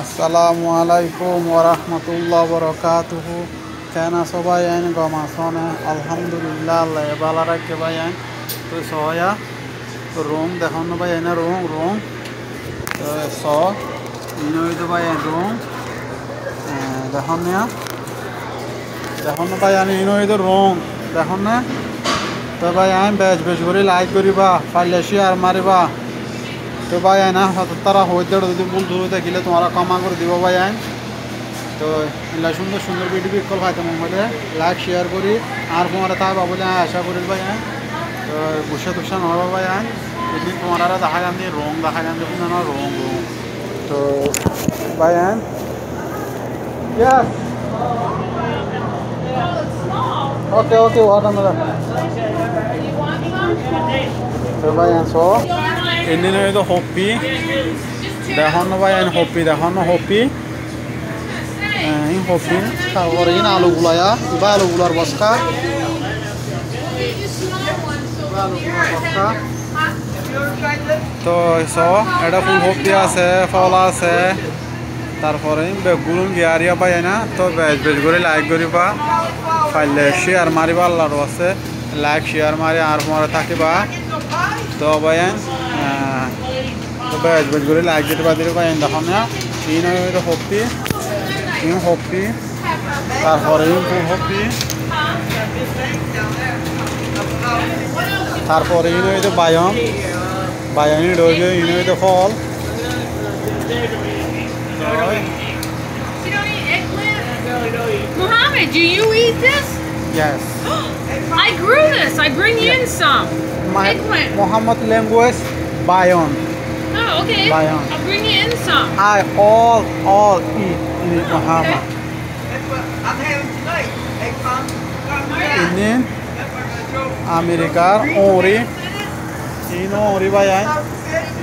আসসালামু আলাইকুম ওয়া রাহমাতুল্লাহি ওয়া বারাকাতুহু। কেন সবাই আইন গমাসনে আলহামদুলিল্লাহ আল্লাহ ভালো রাখে ভাই আইন তো সয়া রুম দেখুন ভাই আইন রুম তো স ইনই তো ভাই রুম দেখুন না ভাই আইন ইনই তো রুম দেখুন না তো ভাই আইন বেশ করে লাইক করিবা পারলে শেয়ার মারিবা তো ভাই আইন তারা হইতে যদি ভুল দূরে থাকিলে তোমারা ক্ষমা করে দিব ভাই আইন তো এলা সুন্দর সুন্দর ভিডিও কল খাইতে মনে লাইক শেয়ার করি আর তোমার তা বলে আশা করি ভাই আইন তো বসে তুষা নহবা ভাই আইন এদিন তোমার দেখা গান দিয়ে রং দেখা গান দেখুন না রং তো ভাই আইন Yes. Okay, watermelon. So भाई सो इन्हीं ने तो होपी देखो ना भाई इन होपी देखो ना होपी इन होपी और इन आलू बुलाया इबा आलू बुलार बसका तो सो एडा फुल होपी आसे फला आसे তারপরে বেগুন গিয়ারিয়া পাই না তো বেশ করে লাইক করিবা পাইলে শেয়ার মারিবা আল্লাহর আছে লাইক শেয়ার মারি আর মরে থাকিবা তো ভাই তো বেশ করে লাইক দিতে পারি ভাই দেখো না ইন হইতো হপি তারপরে হপি তারপরে ইন হইতো বায়ানি রইলে ইন হইতো ফল Muhammad, do you eat this? Yes. I grew this. I bring in some. My Eggplant. Muhammad language Bayon. Oh, okay. Bayon. I'll bring you in some. I all eat in Muhammad. Ini Amerikar ori bayan.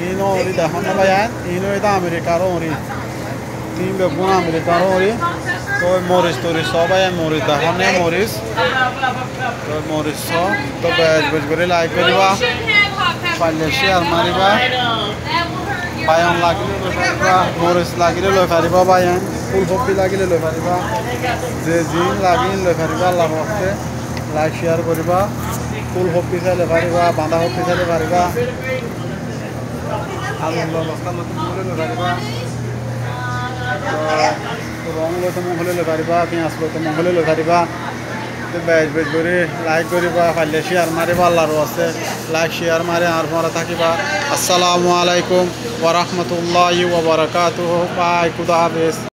Ino ori dahon bayan. Ino itu Amerikar ori. Tim begun Amerikar ori. तो Morris सब है Morris दहने Morris तो Morris तो beige करे like करिबा पाले share मारिबा Bayern लागिले लय Paribas Morris लागिले लय पारिबा बायन फुल कपि लागिले लय पारिबा जे जिन लागिले लय पारिबा আল্লাহর ওয়াস্তে লাইক শেয়ার করিবা ফুল কপি চাইলে পারিবা বাঁধা কপি চাইলে পারিবা আল্লাহর ওয়াস্তে নতুন করে লয় পারিবা রং লইতে মহলে লই পারিবা পেঁয়াজ লইতে মহলে লই পারিবা তো বেশ করে লাইক করিবা পারলে শেয়ার মারিবা আল্লাহর আছে লাইক শেয়ার মারে আর পরে থাকিবা আসসালামু আলাইকুম ওয়া রাহমাতুল্লাহি ওয়া বারাকাতুহু বাই খুদা হাফেজ।